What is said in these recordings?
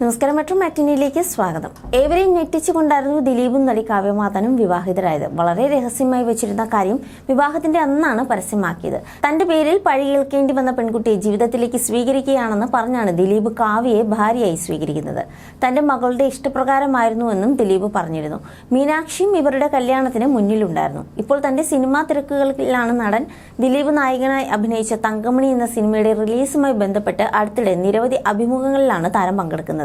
നമസ്കാരം, മെട്രോ മാറ്റിനിയിലേക്ക് സ്വാഗതം. ഏവരെയും ഞെട്ടിച്ചുകൊണ്ടായിരുന്നു ദിലീപും നടി കാവ്യമാധവനും വിവാഹിതരായത്. വളരെ രഹസ്യമായി വെച്ചിരുന്ന കാര്യം വിവാഹത്തിന്റെ അന്നാണ് പരസ്യമാക്കിയത്. തന്റെ പേരിൽ പഴി കേൾക്കേണ്ടി വന്ന പെൺകുട്ടിയെ ജീവിതത്തിലേക്ക് സ്വീകരിക്കുകയാണെന്ന് പറഞ്ഞാണ് ദിലീപ് കാവ്യയെ ഭാര്യയായി സ്വീകരിക്കുന്നത്. തന്റെ മകളുടെ ഇഷ്ടപ്രകാരമായിരുന്നുവെന്നും ദിലീപ് പറഞ്ഞിരുന്നു. മീനാക്ഷിയും ഇവരുടെ കല്യാണത്തിന് മുന്നിലുണ്ടായിരുന്നു. ഇപ്പോൾ തന്റെ സിനിമാ തിരക്കുകളിലാണ് നടൻ. ദിലീപ് നായകനായി അഭിനയിച്ച തങ്കമണി എന്ന സിനിമയുടെ റിലീസുമായി ബന്ധപ്പെട്ട് അടുത്തിടെ നിരവധി അഭിമുഖങ്ങളിലാണ് താരം പങ്കെടുക്കുന്നത്.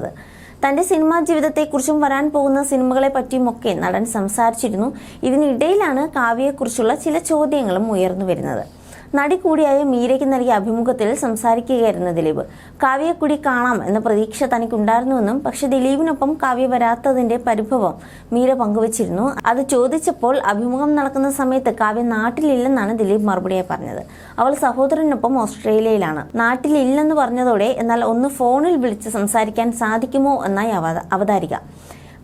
തന്റെ സിനിമാ ജീവിതത്തെക്കുറിച്ചും വരാൻ പോകുന്ന സിനിമകളെ പറ്റിയുമൊക്കെ നടൻ സംസാരിച്ചിരുന്നു. ഇതിനിടയിലാണ് കാവ്യയെക്കുറിച്ചുള്ള ചില ചോദ്യങ്ങളും ഉയർന്നു വരുന്നത്. നടി കൂടിയായ മീരയ്ക്ക് നൽകിയ അഭിമുഖത്തിൽ സംസാരിക്കുകയായിരുന്നു ദിലീപ്. കാവ്യയെ കൂടി കാണാം എന്ന പ്രതീക്ഷ തനിക്കുണ്ടായിരുന്നുവെന്നും പക്ഷെ ദിലീപിനൊപ്പം കാവ്യ വരാത്തതിന്റെ പരിഭവം മീര പങ്കുവച്ചിരുന്നു. അത് ചോദിച്ചപ്പോൾ അഭിമുഖം നടക്കുന്ന സമയത്ത് കാവ്യ നാട്ടിലില്ലെന്നാണ് ദിലീപ് മറുപടിയായി പറഞ്ഞത്. അവൾ സഹോദരനൊപ്പം ഓസ്ട്രേലിയയിലാണ്. നാട്ടിലില്ലെന്ന് പറഞ്ഞതോടെ എന്നാൽ ഒന്ന് ഫോണിൽ വിളിച്ച് സംസാരിക്കാൻ സാധിക്കുമോ എന്നായി അവതാരിക.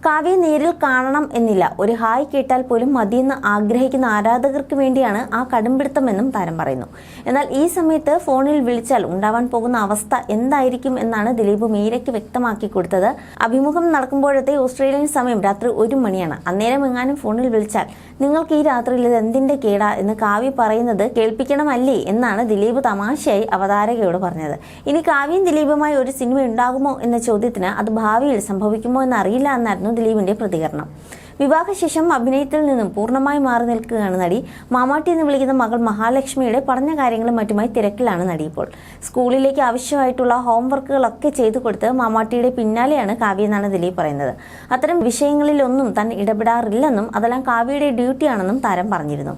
കാവ്യയെ നേരിൽ കാണണം എന്നില്ല, ഒരു ഹായ് കേട്ടാൽ പോലും മതിയെന്ന് ആഗ്രഹിക്കുന്ന ആരാധകർക്ക് വേണ്ടിയാണ് ആ കടുംപിടുത്തമെന്നും താരം പറയുന്നു. എന്നാൽ ഈ സമയത്ത് ഫോണിൽ വിളിച്ചാൽ ഉണ്ടാവാൻ പോകുന്ന അവസ്ഥ എന്തായിരിക്കും എന്നാണ് ദിലീപ് മീരയ്ക്ക് വ്യക്തമാക്കി കൊടുത്തത്. അഭിമുഖം നടക്കുമ്പോഴത്തെ ഓസ്ട്രേലിയൻ സമയം രാത്രി 1 മണിയാണ്. അന്നേരം എങ്ങാനും ഫോണിൽ വിളിച്ചാൽ നിങ്ങൾക്ക് ഈ രാത്രിയിൽ ഇത് എന്തിന്റെ കേടാ എന്ന് കാവ്യ പറയുന്നത് കേൾപ്പിക്കണമല്ലേ എന്നാണ് ദിലീപ് തമാശയായി അവതാരകയോട് പറഞ്ഞത്. ഇനി കാവ്യയും ദിലീപുമായി ഒരു സിനിമ ഉണ്ടാകുമോ എന്ന ചോദ്യത്തിന് അത് ഭാവിയിൽ സംഭവിക്കുമോ എന്നറിയില്ല എന്നായിരുന്നു ദിലീപിന്റെ പ്രതികരണം. വിവാഹശേഷം അഭിനയത്തിൽ നിന്നും പൂർണ്ണമായി മാറി നിൽക്കുകയാണ് നടി. മാമാട്ടി എന്ന് വിളിക്കുന്ന മകൾ മഹാലക്ഷ്മിയുടെ പഠന കാര്യങ്ങളും മറ്റുമായി തിരക്കിലാണ് നടി. ഇപ്പോൾ സ്കൂളിലേക്ക് ആവശ്യമായിട്ടുള്ള ഹോംവർക്കുകളൊക്കെ ചെയ്തു കൊടുത്ത് മാമാട്ടിയുടെ പിന്നാലെയാണ് കാവ്യ എന്നാണ് ദിലീപ് പറയുന്നത്. അത്തരം വിഷയങ്ങളിലൊന്നും താൻ ഇടപെടാറില്ലെന്നും അതെല്ലാം കാവ്യയുടെ ഡ്യൂട്ടിയാണെന്നും താരം പറഞ്ഞിരുന്നു.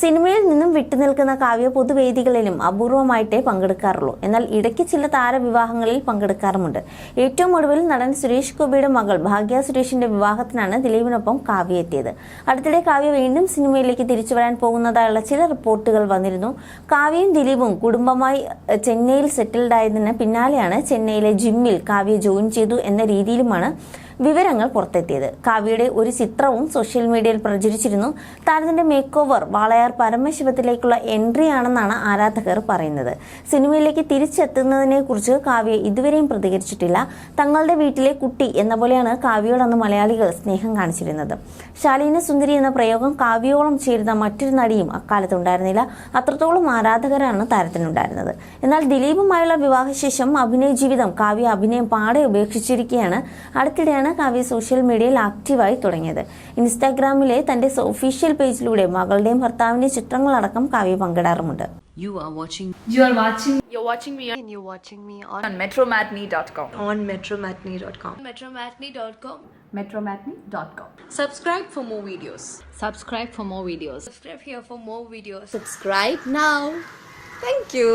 സിനിമയിൽ നിന്നും വിട്ടുനിൽക്കുന്ന കാവ്യ പൊതുവേദികളിലും അപൂർവമായിട്ടേ പങ്കെടുക്കാറുള്ളൂ. എന്നാൽ ഇടയ്ക്ക് ചില താരവിവാഹങ്ങളിൽ പങ്കെടുക്കാറുമുണ്ട്. ഏറ്റവും ഒടുവിൽ നടൻ സുരേഷ് ഗോപിയുടെ മകൾ ഭാഗ്യ സുരേഷിന്റെ വിവാഹത്തിനാണ് ദിലീപിനൊപ്പം കാവ്യ എത്തിയത്. അടുത്തിടെ കാവ്യ വീണ്ടും സിനിമയിലേക്ക് തിരിച്ചു വരാൻ പോകുന്നതായുള്ള ചില റിപ്പോർട്ടുകൾ വന്നിരുന്നു. കാവ്യയും ദിലീപും കുടുംബമായി ചെന്നൈയിൽ സെറ്റിൽഡ് ആയതിന് പിന്നാലെയാണ് ചെന്നൈയിലെ ജിമ്മിൽ കാവ്യ ജോയിൻ ചെയ്തു എന്ന രീതിയിലുമാണ് വിവരങ്ങൾ പുറത്തെത്തിയത്. കാവ്യയുടെ ഒരു ചിത്രവും സോഷ്യൽ മീഡിയയിൽ പ്രചരിച്ചിരുന്നു. താരത്തിന്റെ മേക്ക് ഓവർ വാളയാർ പരമശിവത്തിലേക്കുള്ള എൻട്രി ആണെന്നാണ് ആരാധകർ പറയുന്നത്. സിനിമയിലേക്ക് തിരിച്ചെത്തുന്നതിനെ കുറിച്ച് കാവ്യ ഇതുവരെയും പ്രതികരിച്ചിട്ടില്ല. തങ്ങളുടെ വീട്ടിലെ കുട്ടി എന്ന പോലെയാണ് കാവ്യയോടന്ന് മലയാളികൾ സ്നേഹം കാണിച്ചിരുന്നത്. ശാലീന സുന്ദരി എന്ന പ്രയോഗം കാവ്യയോളം ചേരുന്ന മറ്റൊരു നടിയും അക്കാലത്തുണ്ടായിരുന്നില്ല. അത്രത്തോളം ആരാധകരാണ് താരത്തിനുണ്ടായിരുന്നത്. എന്നാൽ ദിലീപുമായുള്ള വിവാഹശേഷം അഭിനയ ജീവിതം കാവ്യ അഭിനയം പാടെ ഉപേക്ഷിച്ചിരിക്കുകയാണ്. അടുത്തിടെയാണ് കാവ്യ സോഷ്യൽ മീഡിയയിൽ ആക്റ്റീവായി തുടങ്ങിയത്. ഇൻസ്റ്റാഗ്രാമിലെ തന്റെ ഒഫീഷ്യൽ പേജിലൂടെ മകളുടെയും ഭർത്താവിന്റെ ചിത്രങ്ങളടക്കം Kavya പങ്കിടാറുമുണ്ട്. You're watching me on metromatney.com. metromatney.com. Subscribe for more videos. Subscribe here for more videos. Subscribe now. Thank you.